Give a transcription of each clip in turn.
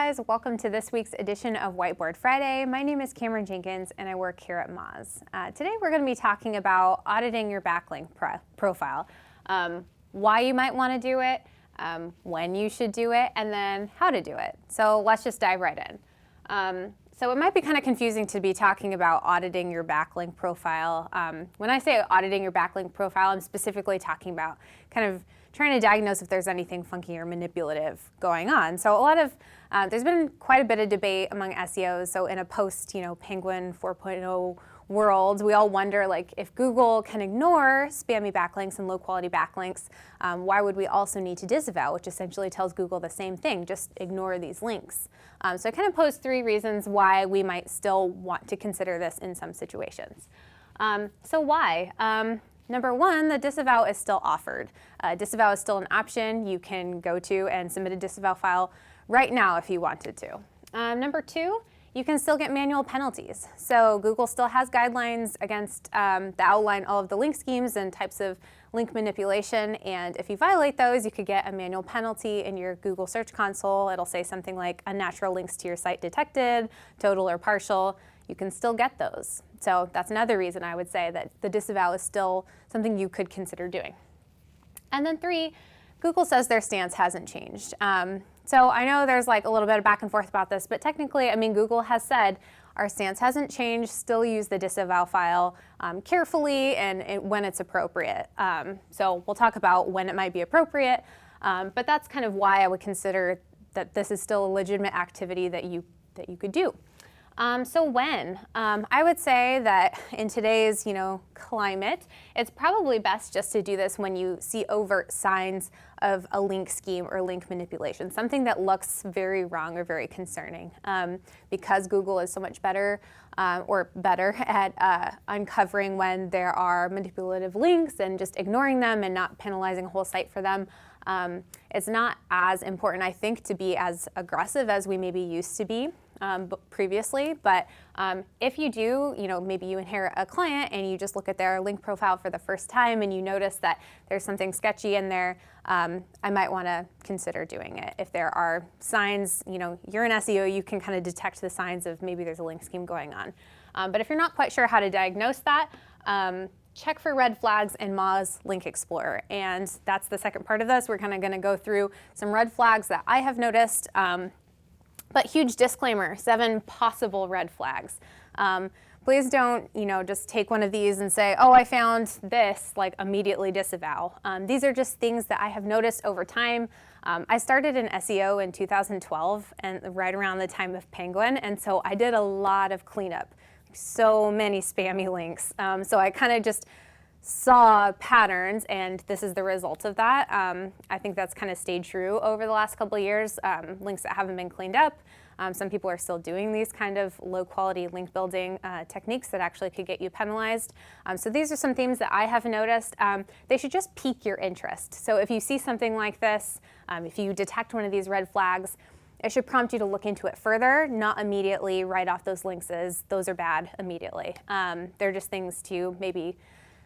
guys, welcome to this week's edition of Whiteboard Friday. My name is Kameron Jenkins and I work here at Moz. Today we're going to be talking about auditing your backlink profile, why you might want to do it, when you should do it, and then how to do it. So let's just dive right in. So it might be kind of confusing to be talking about auditing your backlink profile. When I say auditing your backlink profile, I'm specifically talking about kind of trying to diagnose if there's anything funky or manipulative going on. So a lot of, there's been quite a bit of debate among SEOs. So in a post, Penguin 4.0 world, we all wonder, like, if Google can ignore spammy backlinks and low quality backlinks, why would we also need to disavow, which essentially tells Google the same thing, just ignore these links. So I kind of posed 3 reasons why we might still want to consider this in some situations. So why? Number 1, the disavow is still offered. Disavow is still an option you can go to and submit a disavow file right now if you wanted to. Number 2, you can still get manual penalties. So Google still has guidelines against that outline all of the link schemes and types of link manipulation, and if you violate those, you could get a manual penalty in your Google Search Console. It'll say something like unnatural links to your site detected, total or partial. You can still get those. So that's another reason I would say that the disavow is still something you could consider doing. And then 3, Google says their stance hasn't changed. So I know there's like a little bit of back and forth about this, but technically, Google has said our stance hasn't changed, still use the disavow file carefully and when it's appropriate. So we'll talk about when it might be appropriate, but that's kind of why I would consider that this is still a legitimate activity that you could do. So when? I would say that in today's, climate, it's probably best just to do this when you see overt signs of a link scheme or link manipulation, something that looks very wrong or very concerning. Because Google is so much better at uncovering when there are manipulative links and just ignoring them and not penalizing a whole site for them. It's not as important, I think, to be as aggressive as we maybe used to be previously, but if you do, maybe you inherit a client and you just look at their link profile for the first time and you notice that there's something sketchy in there, I might want to consider doing it. If there are signs, you're an SEO, you can kind of detect the signs of maybe there's a link scheme going on. But if you're not quite sure how to diagnose that, check for red flags in Moz Link Explorer. And that's the second part of this. We're kind of going to go through some red flags that I have noticed. But huge disclaimer, 7 possible red flags. Please don't, just take one of these and say, oh, I found this, like immediately disavow. These are just things that I have noticed over time. I started in SEO in 2012 and right around the time of Penguin. And so I did a lot of cleanup, so many spammy links. So I kind of just saw patterns, and this is the result of that. I think that's kind of stayed true over the last couple of years. Links that haven't been cleaned up. Some people are still doing these kind of low quality link building techniques that actually could get you penalized. So these are some themes that I have noticed. They should just pique your interest. So if you see something like this, if you detect one of these red flags, it should prompt you to look into it further, not immediately write off those links as those are bad immediately. They're just things to maybe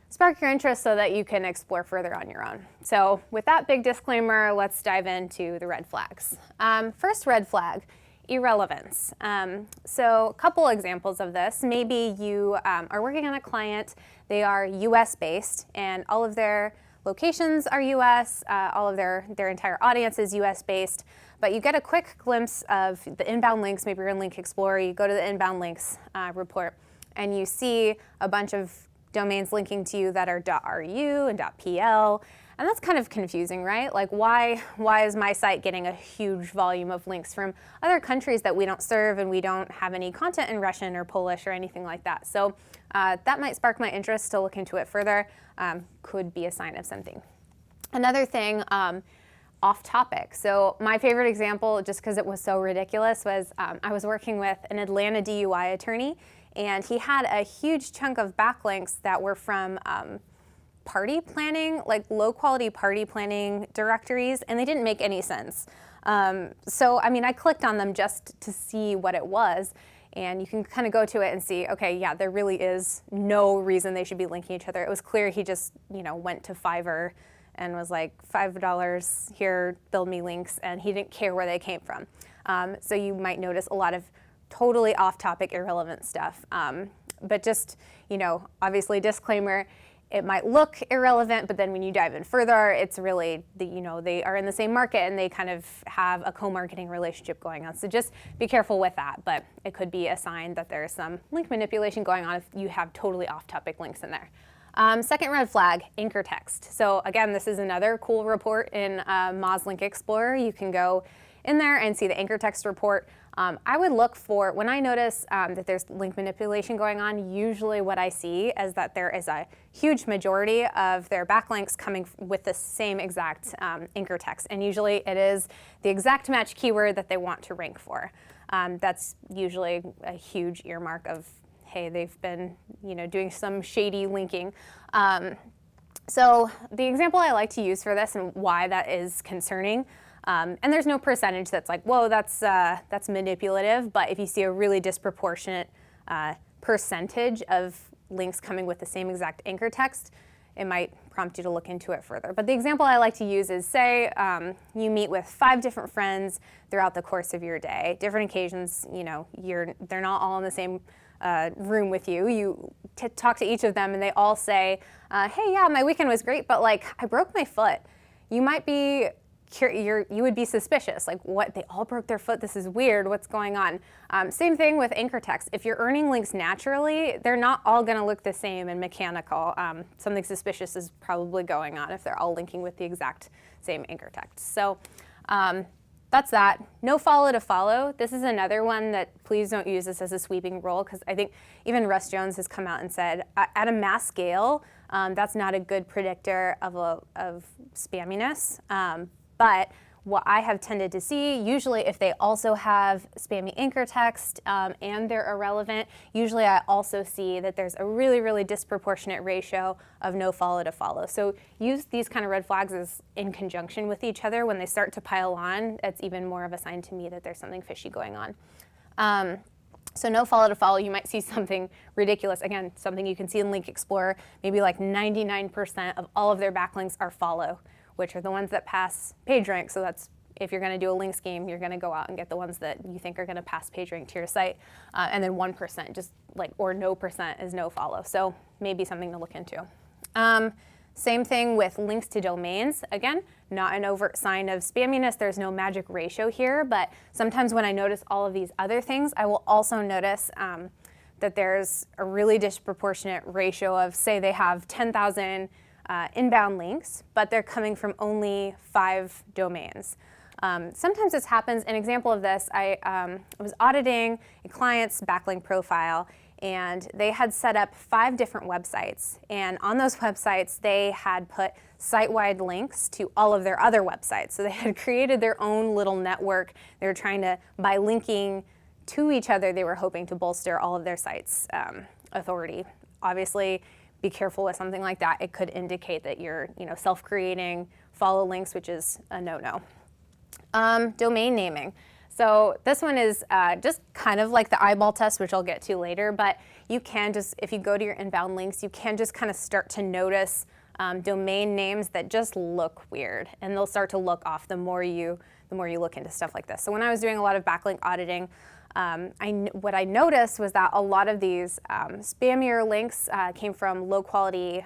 spark your interest so that you can explore further on your own. So with that big disclaimer, let's dive into the red flags. First red flag, irrelevance. So a couple examples of this. Maybe you are working on a client, they are US based and all of their locations are US, all of their entire audience is US based, but you get a quick glimpse of the inbound links. Maybe you're in Link Explorer, you go to the inbound links report and you see a bunch of domains linking to you that are .ru and .pl, and that's kind of confusing, right? Like, why is my site getting a huge volume of links from other countries that we don't serve and we don't have any content in Russian or Polish or anything like that? So that might spark my interest to look into it further. Could be a sign of something. Another thing, off topic. So my favorite example, just because it was so ridiculous, was I was working with an Atlanta DUI attorney, and he had a huge chunk of backlinks that were from party planning, like low quality party planning directories, and they didn't make any sense. So, I clicked on them just to see what it was, and you can kind of go to it and see, okay, yeah, there really is no reason they should be linking each other. It was clear he just, went to Fiverr and was like, $5 here, build me links, and he didn't care where they came from. So you might notice a lot of totally off-topic, irrelevant stuff. But just, obviously disclaimer, it might look irrelevant, but then when you dive in further, it's really, they are in the same market and they kind of have a co-marketing relationship going on. So just be careful with that, but it could be a sign that there's some link manipulation going on if you have totally off-topic links in there. Second red flag, anchor text. So again, this is another cool report in Moz Link Explorer. You can go in there and see the anchor text report. I would look for, when I notice that there's link manipulation going on, usually what I see is that there is a huge majority of their backlinks coming with the same exact anchor text. And usually it is the exact match keyword that they want to rank for. That's usually a huge earmark of, hey, they've been doing some shady linking. So the example I like to use for this and why that is concerning, and there's no percentage that's like, whoa, that's manipulative, but if you see a really disproportionate percentage of links coming with the same exact anchor text, it might prompt you to look into it further. But the example I like to use is, say you meet with 5 different friends throughout the course of your day, different occasions, they're not all in the same room with you. You talk to each of them and they all say, hey, yeah, my weekend was great, but like I broke my foot. You might be you would be suspicious, like what, they all broke their foot, this is weird, what's going on? Same thing with anchor text. If you're earning links naturally, they're not all gonna look the same and mechanical. Something suspicious is probably going on if they're all linking with the exact same anchor text. So that's that. No follow to follow. This is another one that please don't use this as a sweeping rule, because I think even Russ Jones has come out and said at a mass scale, that's not a good predictor of spamminess. But what I have tended to see, usually if they also have spammy anchor text and they're irrelevant, usually I also see that there's a really, really disproportionate ratio of no follow to follow. So use these kind of red flags as in conjunction with each other. When they start to pile on, it's even more of a sign to me that there's something fishy going on. So no follow to follow, you might see something ridiculous. Again, something you can see in Link Explorer, maybe like 99% of all of their backlinks are follow, which are the ones that pass PageRank. So that's, if you're going to do a link scheme, you're going to go out and get the ones that you think are going to pass PageRank to your site. And then 1%, just like, or no percent is no follow. So maybe something to look into. Same thing with links to domains. Again, not an overt sign of spamminess. There's no magic ratio here, but sometimes when I notice all of these other things, I will also notice that there's a really disproportionate ratio of, say they have 10,000 inbound links, but they're coming from only 5 domains. Sometimes this happens. An example of this, I was auditing a client's backlink profile, and they had set up 5 different websites. And on those websites, they had put site-wide links to all of their other websites. So they had created their own little network. They were trying to, by linking to each other, they were hoping to bolster all of their sites' authority. Obviously, be careful with something like that. It could indicate that you're self-creating follow links, which is a no-no. Domain naming. So this one is just kind of like the eyeball test, which I'll get to later, but you can just, if you go to your inbound links, you can just kind of start to notice domain names that just look weird, and they'll start to look off the more you look into stuff like this. So when I was doing a lot of backlink auditing, what I noticed was that a lot of these spammier links came from low quality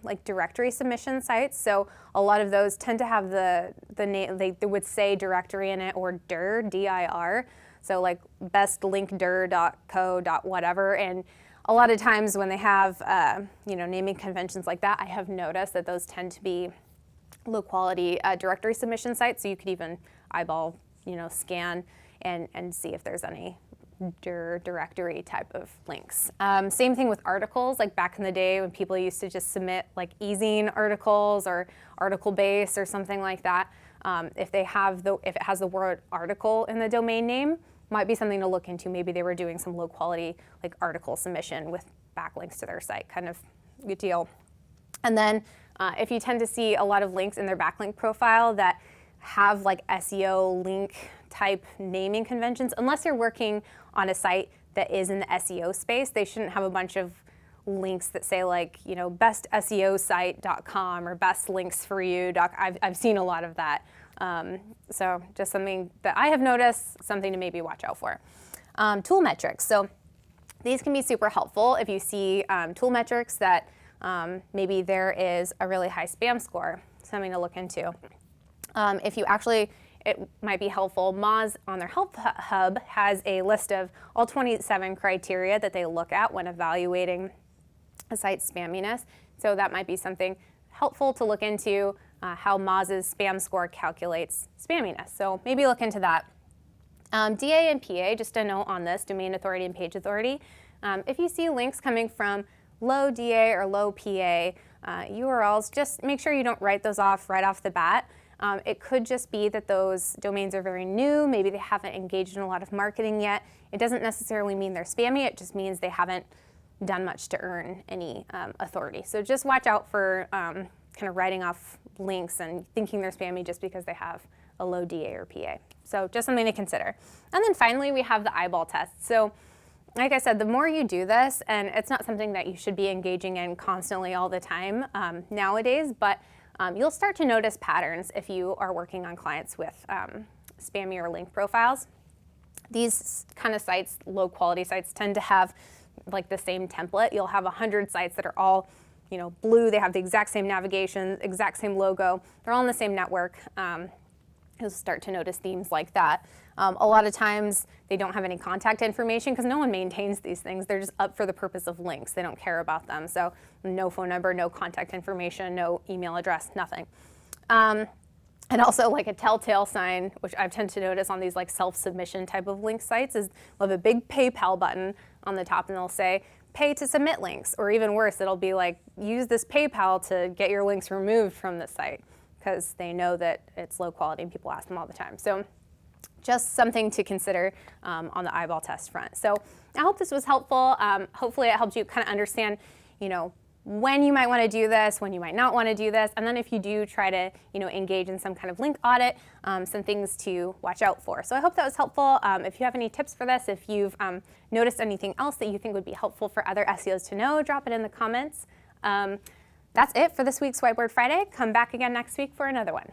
like directory submission sites. So a lot of those tend to have the name, they would say directory in it, or dir, D-I-R. So like bestlinkdir.co. whatever. And a lot of times when they have naming conventions like that, I have noticed that those tend to be low quality directory submission sites. So you could even eyeball, scan and see if there's any dir directory type of links. Same thing with articles, like back in the day when people used to just submit like ezine articles or article base or something like that. If it has the word article in the domain name, might be something to look into. Maybe they were doing some low quality like article submission with backlinks to their site, kind of good deal. And then if you tend to see a lot of links in their backlink profile that have like SEO link type naming conventions, unless you're working on a site that is in the SEO space, they shouldn't have a bunch of links that say like, bestseosite.com or bestlinksforyou.com. I've seen a lot of that. So just something that I have noticed, something to maybe watch out for. Tool metrics. So these can be super helpful if you see tool metrics that maybe there is a really high spam score, something to look into. If you actually, it might be helpful, Moz on their Help Hub has a list of all 27 criteria that they look at when evaluating a site's spamminess. So that might be something helpful to look into, how Moz's spam score calculates spamminess. So maybe look into that. DA and PA, just a note on this, domain authority and page authority. If you see links coming from low DA or low PA URLs, just make sure you don't write those off right off the bat. It could just be that those domains are very new, maybe they haven't engaged in a lot of marketing yet. It doesn't necessarily mean they're spammy, it just means they haven't done much to earn any authority. So just watch out for kind of writing off links and thinking they're spammy just because they have a low DA or PA. So just something to consider. And then finally, we have the eyeball test. So like I said, the more you do this, and it's not something that you should be engaging in constantly all the time nowadays, but you'll start to notice patterns if you are working on clients with spammy or link profiles. These kind of sites, low quality sites, tend to have like the same template. You'll have 100 sites that are all, you know, blue. They have the exact same navigation, exact same logo. They're all in the same network. You'll start to notice themes like that. A lot of times they don't have any contact information because no one maintains these things. They're just up for the purpose of links. They don't care about them. So no phone number, no contact information, no email address, nothing. And also like a telltale sign, which I've tended to notice on these like self-submission type of link sites, is they'll have a big PayPal button on the top and they'll say, pay to submit links. Or even worse, it'll be like, use this PayPal to get your links removed from the site, because they know that it's low quality and people ask them all the time. So just something to consider on the eyeball test front. So I hope this was helpful. Hopefully it helped you kind of understand, you know, when you might want to do this, when you might not want to do this, and then if you do try to, you know, engage in some kind of link audit, some things to watch out for. So I hope that was helpful. If you have any tips for this, if you've noticed anything else that you think would be helpful for other SEOs to know, drop it in the comments. That's it for this week's Whiteboard Friday. Come back again next week for another one.